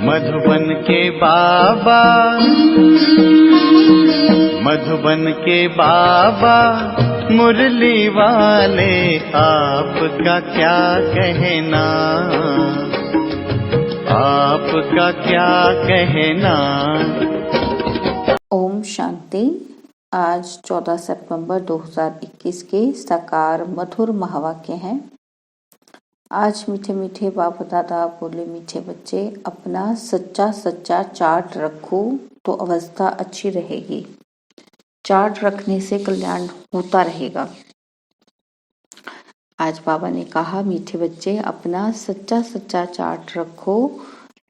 मधुबन के बाबा, मधुबन के बाबा मुरली वाले, आपका क्या कहना, आपका क्या कहना। ओम शांति। आज 14 सितंबर 2021 के साकार मधुर महावाक्य हैं। आज मीठे मीठे बाप दादा बोले, मीठे बच्चे, अपना सच्चा सच्चा चार्ट रखो तो अवस्था अच्छी रहेगी। चार्ट रखने से कल्याण होता रहेगा। आज बाबा ने कहा, मीठे बच्चे, अपना सच्चा सच्चा चार्ट रखो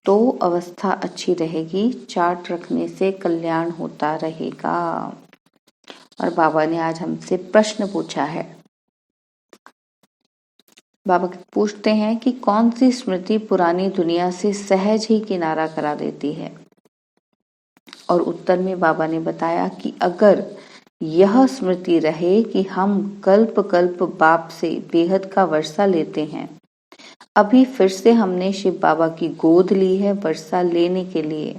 तो अवस्था अच्छी रहेगी। चार्ट रखने से कल्याण होता रहेगा। और बाबा ने आज हमसे प्रश्न पूछा है। बाबा पूछते हैं कि कौन सी स्मृति पुरानी दुनिया से सहज ही किनारा करा देती है। और उत्तर में बाबा ने बताया कि अगर यह स्मृति रहे कि हम कल्प कल्प बाप से बेहद का वर्षा लेते हैं, अभी फिर से हमने शिव बाबा की गोद ली है वर्षा लेने के लिए।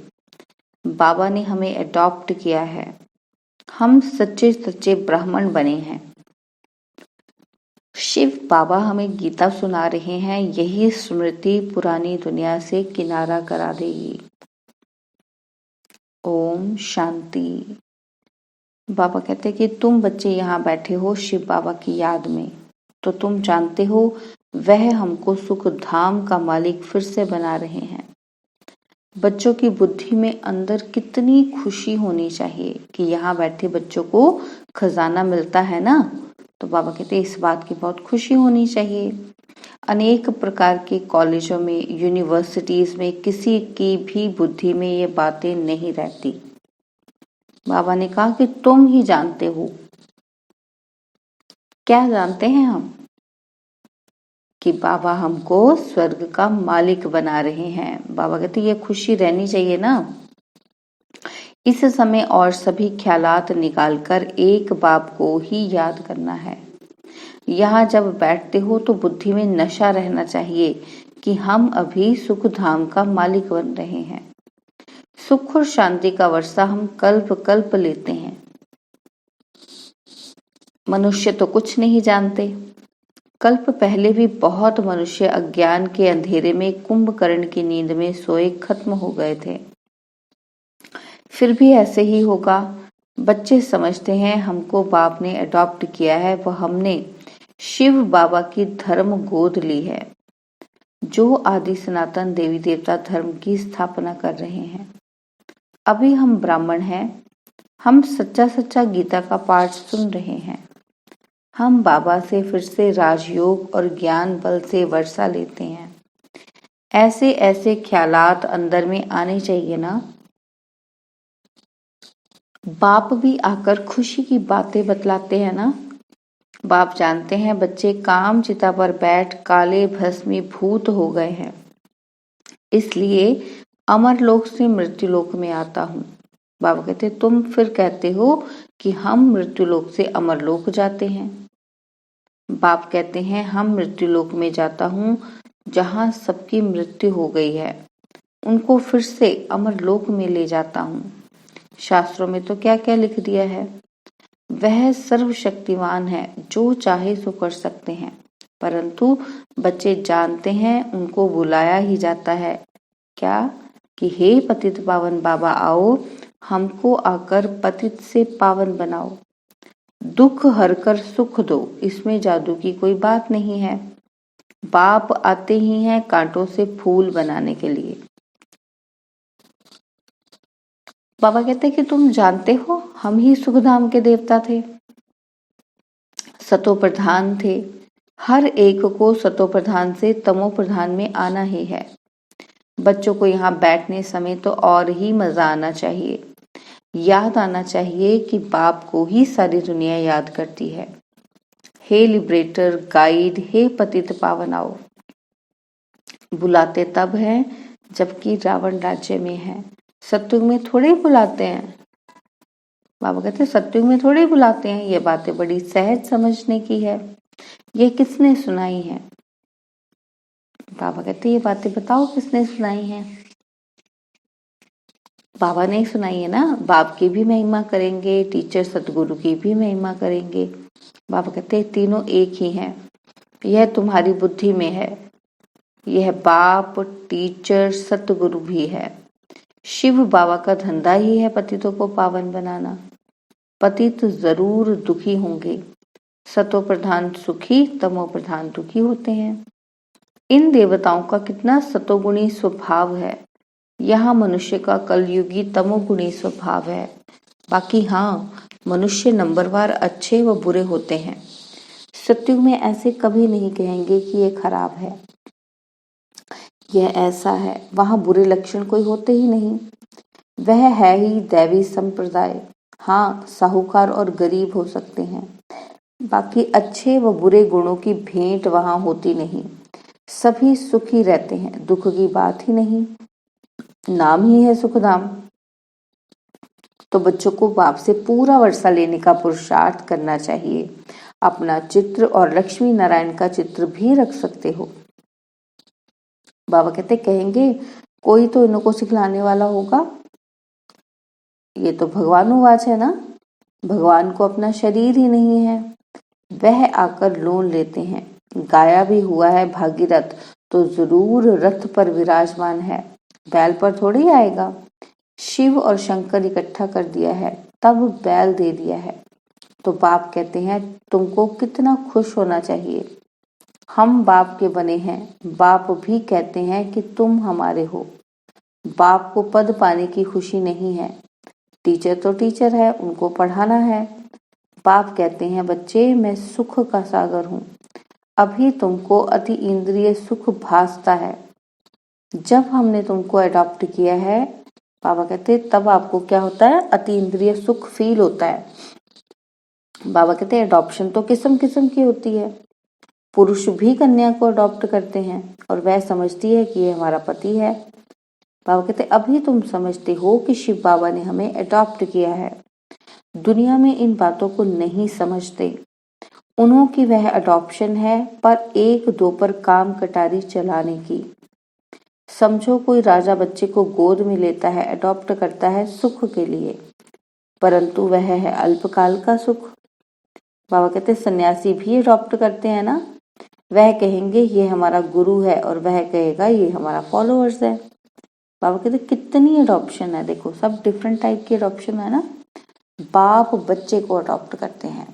बाबा ने हमें अडॉप्ट किया है। हम सच्चे सच्चे ब्राह्मण बने हैं। शिव बाबा हमें गीता सुना रहे हैं। यही स्मृति पुरानी दुनिया से किनारा करा देगी। ओम शांति। बाबा कहते कि तुम बच्चे यहाँ बैठे हो शिव बाबा की याद में, तो तुम जानते हो वह हमको सुख धाम का मालिक फिर से बना रहे हैं। बच्चों की बुद्धि में अंदर कितनी खुशी होनी चाहिए कि यहाँ बैठे बच्चों को खजाना मिलता है ना। तो बाबा कहते हैं इस बात की बहुत खुशी होनी चाहिए। अनेक प्रकार के कॉलेजों में, यूनिवर्सिटीज में किसी की भी बुद्धि में ये बातें नहीं रहती। बाबा ने कहा कि तुम ही जानते हो। क्या जानते हैं हम? कि बाबा हमको स्वर्ग का मालिक बना रहे हैं। बाबा कहते ये खुशी रहनी चाहिए ना। इस समय और सभी ख्यालात निकालकर एक बाप को ही याद करना है। यहाँ जब बैठते हो तो बुद्धि में नशा रहना चाहिए कि हम अभी सुख धाम का मालिक बन रहे हैं। सुख और शांति का वर्षा हम कल्प कल्प लेते हैं। मनुष्य तो कुछ नहीं जानते। कल्प पहले भी बहुत मनुष्य अज्ञान के अंधेरे में कुंभकर्ण की नींद में सोए खत्म हो गए थे। फिर भी ऐसे ही होगा। बच्चे समझते हैं हमको बाप ने अडॉप्ट किया है, वह हमने शिव बाबा की धर्म गोद ली है, जो आदि सनातन देवी देवता धर्म की स्थापना कर रहे हैं। अभी हम ब्राह्मण हैं। हम सच्चा सच्चा गीता का पाठ सुन रहे हैं। हम बाबा से फिर से राजयोग और ज्ञान बल से वर्षा लेते हैं। ऐसे ऐसे ख्यालात अंदर में आने चाहिए ना। बाप भी आकर खुशी की बातें बतलाते हैं ना। बाप जानते हैं बच्चे काम चिता पर बैठ काले भस्मीभूत हो गए हैं, इसलिए अमर लोक से मृत्यु लोक में आता हूँ। बाबा कहते तुम फिर कहते हो कि हम मृत्यु लोक से अमर लोक जाते हैं। बाप कहते हैं हम मृत्यु लोक में जाता हूँ जहाँ सबकी मृत्यु हो गई है, उनको फिर से अमर लोक में ले जाता हूँ। शास्त्रों में तो क्या क्या लिख दिया है। वह सर्वशक्तिमान है, जो चाहे सो कर सकते हैं, परंतु बच्चे जानते हैं उनको बुलाया ही जाता है क्या कि हे पतित पावन बाबा आओ, हमको आकर पतित से पावन बनाओ, दुख हरकर सुख दो। इसमें जादू की कोई बात नहीं है। बाप आते ही हैं कांटों से फूल बनाने के लिए। बाबा कहते हैं कि तुम जानते हो हम ही सुखधाम के देवता थे, सतो प्रधान थे। हर एक को सतो प्रधान से तमो प्रधान में आना ही है। बच्चों को यहाँ बैठने समय तो और ही मजा आना चाहिए। याद आना चाहिए कि बाप को ही सारी दुनिया याद करती है। हे लिबरेटर, गाइड, हे पतित पावन आओ। बुलाते तब हैं जबकि रावण राज्य में है। सत्युग में थोड़े बुलाते हैं। बाबा कहते सत्युग में थोड़े बुलाते हैं। ये बातें बड़ी सहज समझने की है। ये किसने सुनाई है? बाबा कहते ये बातें बताओ किसने सुनाई है। बाबा ने सुनाई है ना, बाप की भी महिमा करेंगे, टीचर सतगुरु की भी महिमा करेंगे। बाबा कहते हैं तीनों एक ही हैं, यह तुम्हारी बुद्धि में है। यह बाप, टीचर, सतगुरु भी है। शिव बाबा का धंधा ही है पतितों को पावन बनाना। पतित जरूर दुखी होंगे, सतो प्रधान सुखी, तमो प्रधान दुखी होते हैं। इन देवताओं का कितना सतोगुणी स्वभाव है, यहाँ मनुष्य का कलयुगी तमोगुणी स्वभाव है। बाकी हाँ, मनुष्य नंबरवार अच्छे व बुरे होते हैं। सत्युग में ऐसे कभी नहीं कहेंगे कि ये खराब है, यह ऐसा है। वहां बुरे लक्षण कोई होते ही नहीं। वह है ही दैवी संप्रदाय। हाँ, साहूकार और गरीब हो सकते हैं, बाकी अच्छे व बुरे गुणों की भेंट वहां होती नहीं। सभी सुखी रहते हैं, दुख की बात ही नहीं। नाम ही है सुखधाम। तो बच्चों को बाप से पूरा वर्षा लेने का पुरुषार्थ करना चाहिए। अपना चित्र और लक्ष्मी नारायण का चित्र भी रख सकते हो। बाबा कहते कहेंगे कोई तो इनको सिखलाने वाला होगा। ये तो भगवानुवाच है ना, भगवान को अपना शरीर ही नहीं है। वह आकर लोन लेते हैं। गाया भी हुआ है भागीरथ, तो जरूर रथ पर विराजमान है, बैल पर थोड़ी आएगा। शिव और शंकर इकट्ठा कर दिया है, तब बैल दे दिया है। तो बाप कहते हैं तुमको कितना खुश होना चाहिए। हम बाप के बने हैं। बाप भी कहते हैं कि तुम हमारे हो। बाप को पद पाने की खुशी नहीं है। टीचर तो टीचर है, उनको पढ़ाना है। बाप कहते हैं बच्चे मैं सुख का सागर हूँ। अभी तुमको अति इंद्रिय सुख भासता है। जब हमने तुमको अडॉप्ट किया है, बाबा कहते तब आपको क्या होता है, अति इंद्रिय सुख फील होता है। बाबा कहते हैं अडॉप्शन तो किस्म किस्म की होती है। पुरुष भी कन्या को अडॉप्ट करते हैं और वह समझती है कि ये हमारा पति है। बाबा कहते अभी तुम समझते हो कि शिव बाबा ने हमें अडॉप्ट किया है। दुनिया में इन बातों को नहीं समझते। उन्हों की वह अडॉप्शन है, पर एक दो पर काम कटारी चलाने की। समझो कोई राजा बच्चे को गोद में लेता है, अडॉप्ट करता है सुख के लिए, परंतु वह है अल्पकाल का सुख। बाबा कहते सन्यासी भी अडॉप्ट करते हैं ना। वह कहेंगे ये हमारा गुरु है और वह कहेगा ये हमारा फॉलोअर्स है। बाबा कहते कितनी अडॉप्शन है, देखो सब डिफरेंट टाइप की अडॉप्शन है ना। बाप बच्चे को अडॉप्ट करते हैं,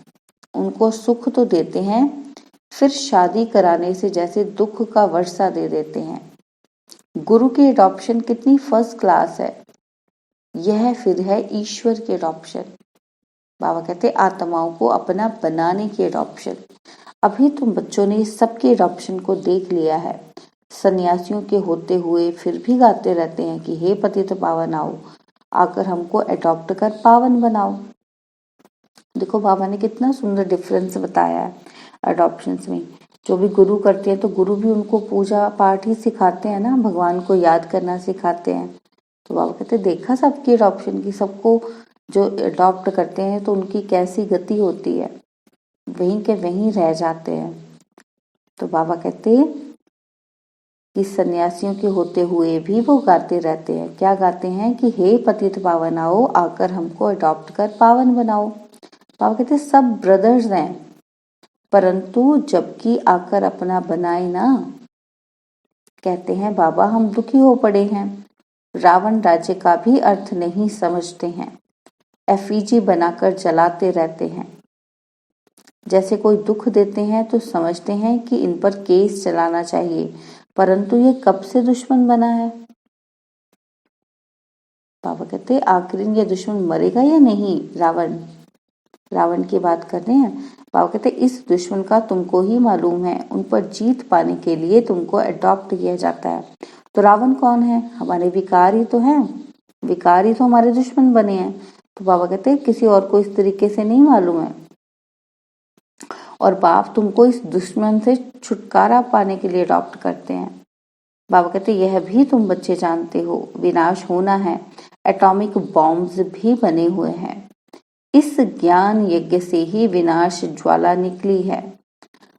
उनको सुख तो देते हैं, फिर शादी कराने से जैसे दुख का वर्षा दे देते हैं। गुरु की अडॉप्शन कितनी फर्स्ट क्लास है। यह फिर है ईश्वर की अडॉप्शन। बाबा कहते आत्माओं को अपना बनाने की अडॉप्शन। अभी तुम बच्चों ने सबके अडॉप्शन को देख लिया है। सन्यासियों के होते हुए फिर भी गाते रहते हैं कि हे पतित पावन आओ, आकर हमको अडॉप्ट कर पावन बनाओ। देखो बाबा ने कितना सुंदर डिफरेंस बताया है अडॉप्शंस में। जो भी गुरु करते हैं तो गुरु भी उनको पूजा पाठ ही सिखाते हैं ना, भगवान को याद करना सिखाते हैं। तो बाबा कहते देखा सबकी अडॉप्शन की, सबको जो अडॉप्ट करते हैं तो उनकी कैसी गति होती है, वहीं के वहीं रह जाते हैं। तो बाबा कहते कि सन्यासियों के होते हुए भी वो गाते रहते हैं। क्या गाते हैं कि हे पतित पावन आओ, आकर हमको अडॉप्ट कर पावन बनाओ। बाबा कहते सब ब्रदर्स हैं, परंतु जबकि आकर अपना बनाए ना, कहते हैं बाबा हम दुखी हो पड़े हैं। रावण राज्य का भी अर्थ नहीं समझते हैं, एफिजी बनाकर जलाते रहते हैं। जैसे कोई दुख देते हैं तो समझते हैं कि इन पर केस चलाना चाहिए, परंतु ये कब से दुश्मन बना है। बाबा कहते आखिर ये दुश्मन मरेगा या नहीं। रावण की बात कर रहे हैं। बाबा कहते इस दुश्मन का तुमको ही मालूम है, उन पर जीत पाने के लिए तुमको अडॉप्ट किया जाता है। तो रावण कौन है, हमारे विकार ही तो हैं, विकार ही तो हमारे दुश्मन बने हैं। तो बाबा कहते किसी और को इस तरीके से नहीं मालूम है, और बाप तुमको इस दुश्मन से छुटकारा पाने के लिए अडॉप्ट करते हैं। बाबा कहते यह भी तुम बच्चे जानते हो, विनाश होना है, एटॉमिक बॉम्ब्स भी बने हुए हैं। इस ज्ञान यज्ञ से ही विनाश ज्वाला निकली है।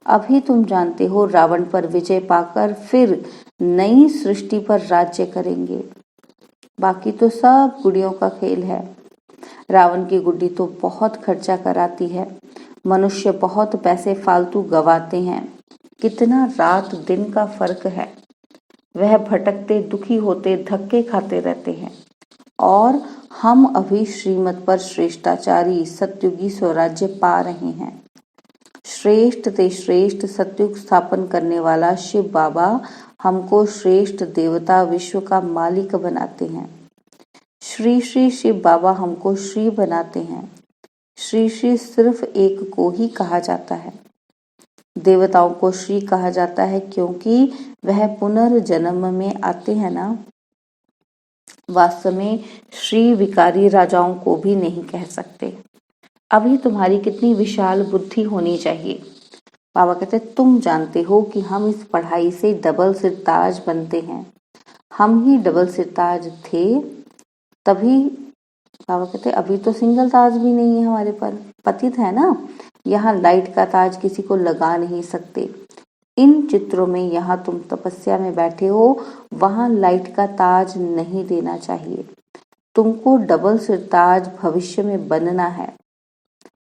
अभी तुम जानते हो रावण पर विजय पाकर फिर नई सृष्टि पर राज्य करेंगे। बाकी तो सब गुड़ियों का खेल है। रावण की गुड्डी तो बहुत खर्चा कराती है, मनुष्य बहुत पैसे फालतू गवाते हैं। कितना रात दिन का फर्क है। वह भटकते, दुखी होते, धक्के खाते रहते हैं और हम अभी श्रीमत पर श्रेष्ठाचारी सतयुगी स्वराज्य पा रहे हैं। श्रेष्ठ ते श्रेष्ठ सतयुग स्थापन करने वाला शिव बाबा हमको श्रेष्ठ देवता, विश्व का मालिक बनाते हैं। श्री श्री शिव बाबा हमको श्री बनाते हैं। श्री श्री सिर्फ एक को ही कहा जाता है। देवताओं को श्री कहा जाता है क्योंकि वह पुनर्जन्म में आते हैं ना। वास्तव में श्री विकारी राजाओं को भी नहीं कह सकते। अभी तुम्हारी कितनी विशाल बुद्धि होनी चाहिए। बाबा कहते तुम जानते हो कि हम इस पढ़ाई से डबल सिरताज बनते हैं। हम ही डबल सिरताज थे तभी। बाबा कहते अभी तो सिंगल ताज भी नहीं है हमारे पर, पतित है ना। यहाँ लाइट का ताज किसी को लगा नहीं सकते। इन चित्रों में यहाँ तुम तपस्या में बैठे हो, वहां लाइट का ताज नहीं देना चाहिए। तुमको डबल सिरताज भविष्य में बनना है।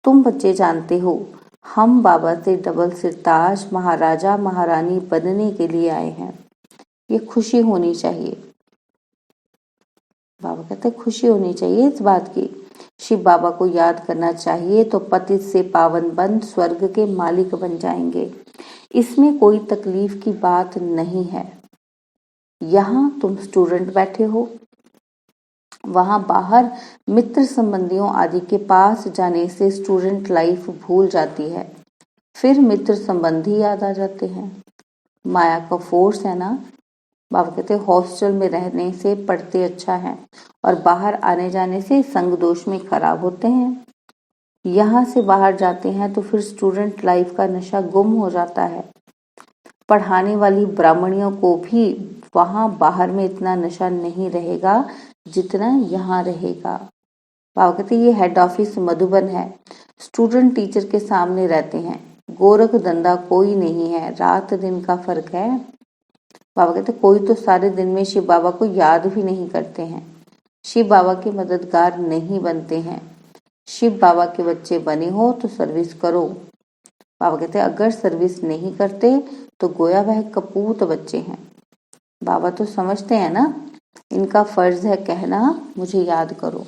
तुम बच्चे जानते हो हम बाबा से डबल सिरताज महाराजा महारानी बनने के लिए आए हैं। ये खुशी होनी चाहिए। बाबा कहते खुशी होनी चाहिए इस बात की। शिव बाबा को याद करना चाहिए तो पतित से पावन बन स्वर्ग के मालिक बन जाएंगे। इसमें कोई तकलीफ की बात नहीं है। यहाँ तुम स्टूडेंट बैठे हो, वहां बाहर मित्र संबंधियों आदि के पास जाने से स्टूडेंट लाइफ भूल जाती है। फिर मित्र संबंधी याद आ जाते हैं। माया का फोर्स है ना। बाबा कहते हॉस्टल में रहने से पढ़ते अच्छा है और बाहर आने जाने से संग दोष में खराब होते हैं। यहाँ से बाहर जाते हैं तो फिर स्टूडेंट लाइफ का नशा गुम हो जाता है। पढ़ाने वाली ब्राह्मणियों को भी वहाँ बाहर में इतना नशा नहीं रहेगा जितना यहाँ रहेगा। बाबा कहते ये हेड ऑफिस मधुबन है। स्टूडेंट टीचर के सामने रहते हैं। गोरख धंधा कोई नहीं है, रात दिन का फर्क है। बाबा कहते कोई तो सारे दिन में शिव बाबा को याद भी नहीं करते हैं, शिव बाबा के मददगार नहीं बनते हैं। शिव बाबा के बच्चे बने हो तो सर्विस करो। बाबा कहते अगर सर्विस नहीं करते तो गोया वह कपूत बच्चे हैं। बाबा तो समझते हैं ना, इनका फर्ज है कहना मुझे याद करो,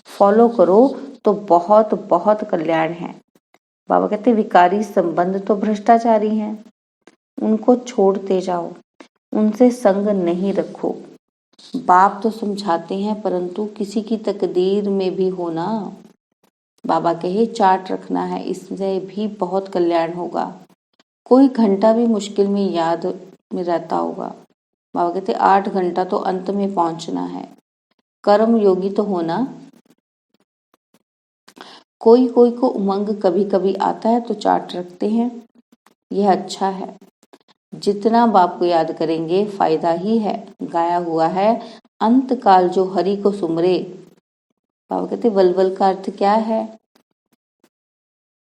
फॉलो करो तो बहुत बहुत कल्याण है। बाबा कहते विकारी संबंध तो भ्रष्टाचारी हैं, उनको छोड़ते जाओ, उनसे संग नहीं रखो। बाप तो समझाते हैं परंतु किसी की तकदीर में भी होना। बाबा कहे चार्ट रखना है, इससे भी बहुत कल्याण होगा। कोई घंटा भी मुश्किल में याद में रहता होगा। बाबा कहते 8 घंटा तो अंत में पहुंचना है। कर्म योगी तो होना। कोई कोई को उमंग कभी कभी आता है तो चार्ट रखते हैं, यह अच्छा है। जितना बाप को याद करेंगे फायदा ही है। गाया हुआ है अंत काल जो हरि को सुमरे। बाबा कहते वलवल का अर्थ क्या है?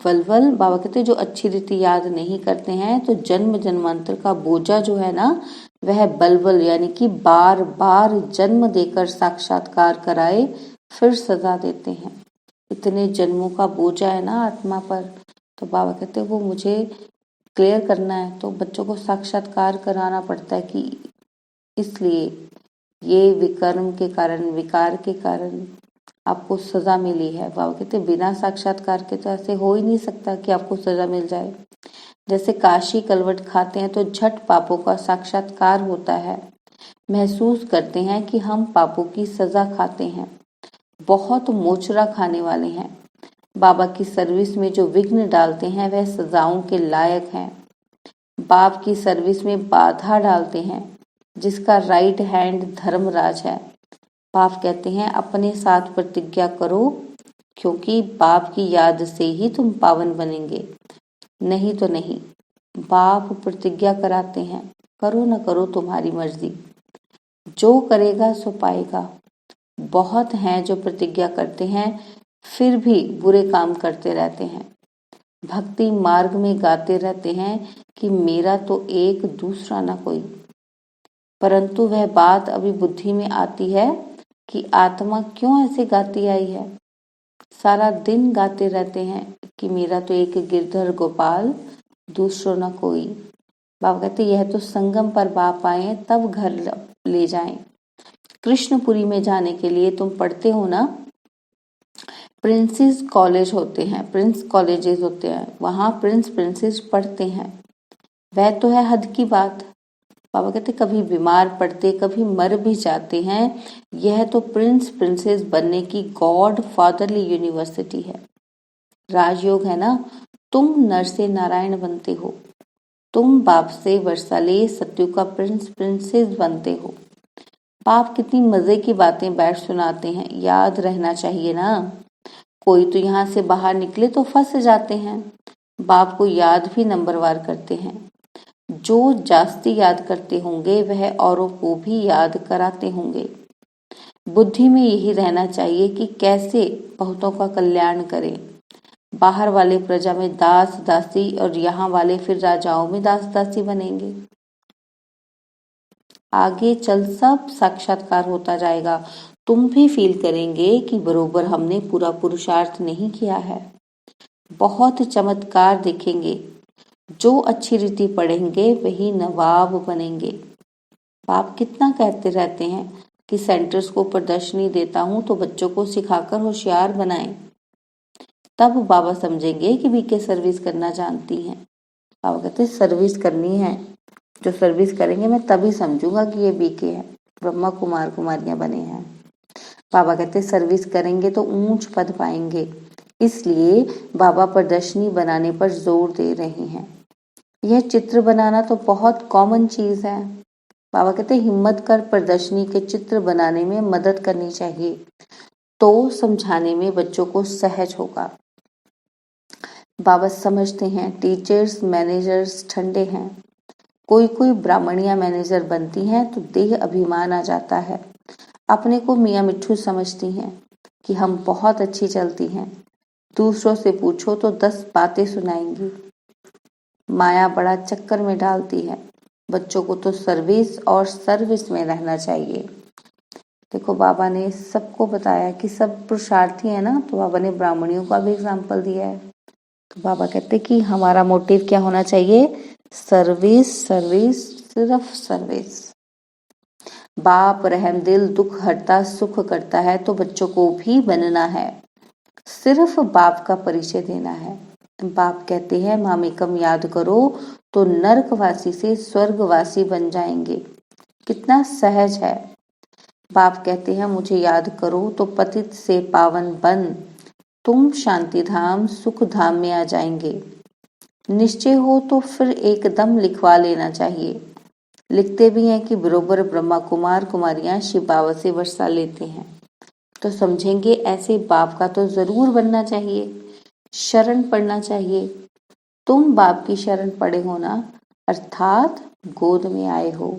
वलवल बाबा कहते जो अच्छी रीति याद नहीं करते हैं तो जन्म जन्मांतर का बोझा जो है ना वह बलवल यानी कि बार बार जन्म देकर साक्षात्कार कराए फिर सजा देते हैं। इतने जन्मों का बोझा है ना आत्मा पर, तो बाबा कहते वो मुझे क्लियर करना है तो बच्चों को साक्षात्कार कराना पड़ता है कि इसलिए ये विकर्म के कारण, विकार के कारण आपको सजा मिली है। बाबा कहते बिना साक्षात्कार के तो ऐसे हो ही नहीं सकता कि आपको सजा मिल जाए। जैसे काशी कलवट खाते हैं तो झट पापों का साक्षात्कार होता है, महसूस करते हैं कि हम पापों की सजा खाते हैं, बहुत मोचरा खाने वाले हैं। बाबा की सर्विस में जो विघ्न डालते हैं वह सजाओं के लायक हैं। बाप की सर्विस में बाधा डालते हैं जिसका राइट हैंड धर्मराज है। बाप कहते हैं अपने साथ प्रतिज्ञा करो क्योंकि बाप की याद से ही तुम पावन बनेंगे, नहीं तो नहीं। बाप प्रतिज्ञा कराते हैं, करो न करो तुम्हारी मर्जी, जो करेगा सो पाएगा। बहुत हैं जो प्रतिज्ञा करते हैं फिर भी बुरे काम करते रहते हैं। भक्ति मार्ग में गाते रहते हैं कि मेरा तो एक दूसरा ना कोई, परंतु वह बात अभी बुद्धि में आती है कि आत्मा क्यों ऐसे गाती आई है। सारा दिन गाते रहते हैं कि मेरा तो एक गिरधर गोपाल, दूसरों न कोई। बाबा कहते यह तो संगम पर बाप आए तब घर ले जाएं। कृष्णपुरी में जाने के लिए तुम पढ़ते हो ना, प्रिंसेस कॉलेज होते हैं, प्रिंस कॉलेजेस होते हैं, वहां प्रिंस प्रिंसेस पढ़ते हैं। वह तो है हद की बात। बाबा कहते कभी बीमार पड़ते, कभी मर भी जाते हैं। यह तो प्रिंस प्रिंसेस बनने की गॉड फादरली यूनिवर्सिटी है। राजयोग है ना, तुम नर से नारायण बनते हो, तुम बाप से वर्षाले सत्यु का प्रिंस प्रिंसेस बनते हो। बाप कितनी मजे की बातें बैठ सुनाते हैं, याद रहना चाहिए ना। कोई तो यहाँ से बाहर निकले तो फंस जाते हैं। बाप को याद भी नंबरवार करते हैं। जो जास्ती याद करते होंगे वह औरों को भी याद कराते होंगे। बुद्धि में यही रहना चाहिए कि कैसे बहुतों का कल्याण करें। बाहर वाले प्रजा में दास दासी और यहाँ वाले फिर राजाओं में दास दासी बनेंगे। आगे चल सब साक्षात्कार होता जाएगा। तुम भी फील करेंगे कि बरोबर हमने पूरा पुरुषार्थ नहीं किया है। बहुत चमत्कार देखेंगे। जो अच्छी रीति पढ़ेंगे वही नवाब बनेंगे। बाप कितना कहते रहते हैं कि सेंटर्स को प्रदर्शनी देता हूँ तो बच्चों को सिखाकर होशियार बनाएं। तब बाबा समझेंगे कि बीके सर्विस करना जानती हैं। बाबा कहते सर्विस करनी है, जो सर्विस करेंगे मैं तभी समझूंगा कि ये बीके है, ब्रह्मा कुमार कुमारियां बने हैं। बाबा कहते सर्विस करेंगे तो ऊंच पद पाएंगे, इसलिए बाबा प्रदर्शनी बनाने पर जोर दे रहे हैं। यह चित्र बनाना तो बहुत कॉमन चीज है। बाबा कहते हिम्मत कर प्रदर्शनी के चित्र बनाने में मदद करनी चाहिए, तो समझाने में बच्चों को सहज होगा। बाबा समझते हैं टीचर्स मैनेजर्स ठंडे हैं। कोई कोई ब्राह्मणिया मैनेजर बनती हैं तो देह अभिमान आ जाता है। अपने को मियाँ मिट्ठू समझती हैं कि हम बहुत अच्छी चलती हैं। दूसरों से पूछो तो 10 बातें सुनाएंगी। माया बड़ा चक्कर में डालती है। बच्चों को तो सर्विस और सर्विस में रहना चाहिए। देखो बाबा ने सबको बताया कि सब पुरुषार्थी है ना, तो बाबा ने ब्राह्मणियों का भी एग्जाम्पल दिया है। तो बाबा कहते कि हमारा मोटिव क्या होना चाहिए, सर्विस सर्विस सिर्फ सर्विस। बाप रहमदिल दुख हरता सुख करता है, तो बच्चों को भी बनना है। सिर्फ बाप का परिचय देना है। बाप कहते हैं मामेकम याद करो तो नरकवासी से स्वर्गवासी बन जाएंगे। कितना सहज है। बाप कहते हैं मुझे याद करो तो पतित से पावन बन तुम शांति धाम सुख धाम में आ जाएंगे। निश्चय हो तो फिर एकदम लिखवा लेना चाहिए। लिखते भी हैं कि बरोबर ब्रह्मा कुमार कुमारियां शिव बाबा से वर्षा लेते हैं, तो समझेंगे ऐसे बाप का तो जरूर बनना चाहिए। शरण पढ़ना चाहिए। तुम बाप की शरण पड़े हो ना, अर्थात गोद में आए हो।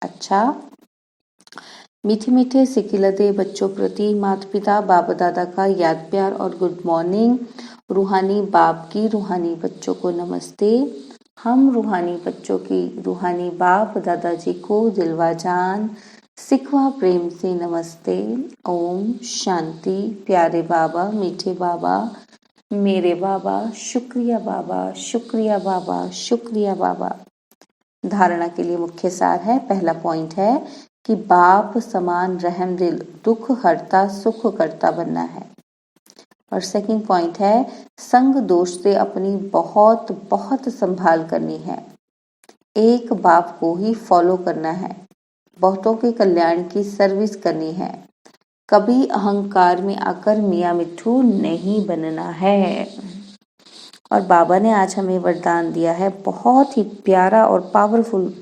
अच्छा, मीठे मीठे सिकिलते बच्चों प्रति माता पिता बाप दादा का याद प्यार और गुड मॉर्निंग। रूहानी बाप की रूहानी बच्चों को नमस्ते। हम रूहानी बच्चों की रूहानी बाप दादाजी को दिलवा जान सिखवा प्रेम से नमस्ते। ओम शांति। प्यारे बाबा, मीठे बाबा, मेरे बाबा, शुक्रिया बाबा, शुक्रिया बाबा, शुक्रिया बाबा। धारणा के लिए मुख्य सार है, पहला पॉइंट है कि बाप समान रहमदिल दुख हरता सुख करता बनना है। और सेकंड पॉइंट है संग दोष से अपनी बहुत बहुत संभाल करनी है। एक बाप को ही फॉलो करना है। बहुतों के कल्याण की सर्विस करनी है। कभी अहंकार में आकर मियाँ मिट्ठू नहीं बनना है। और बाबा ने आज हमें वरदान दिया है, बहुत ही प्यारा और पावरफुल।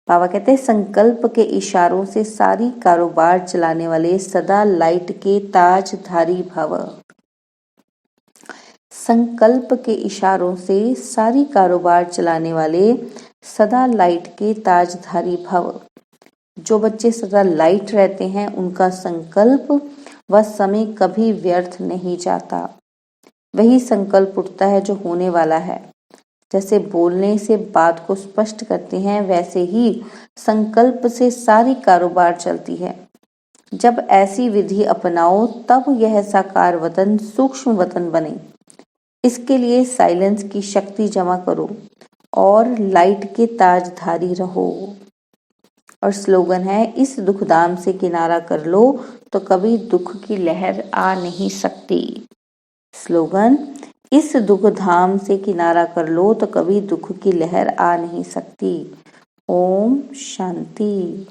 बाबा कहते हैं संकल्प के इशारों से सारी कारोबार चलाने वाले सदा लाइट के ताजधारी भव। संकल्प के इशारों से सारी कारोबार चलाने वाले सदा लाइट के ताजधारी भव। जो बच्चे सदा लाइट रहते हैं उनका संकल्प व समय कभी व्यर्थ नहीं जाता। वही संकल्प उठता है जो होने वाला है। जैसे बोलने से बात को स्पष्ट करते हैं, वैसे ही संकल्प से सारी कारोबार चलती है। जब ऐसी विधि अपनाओ तब यह साकार वतन सूक्ष्म वतन बने। इसके लिए साइलेंस की शक्ति जमा करो और लाइट के ताजधारी रहो। और स्लोगन है, इस दुखधाम से किनारा कर लो तो कभी दुख की लहर आ नहीं सकती। स्लोगन, इस दुखधाम से किनारा कर लो तो कभी दुख की लहर आ नहीं सकती। ओम शांति।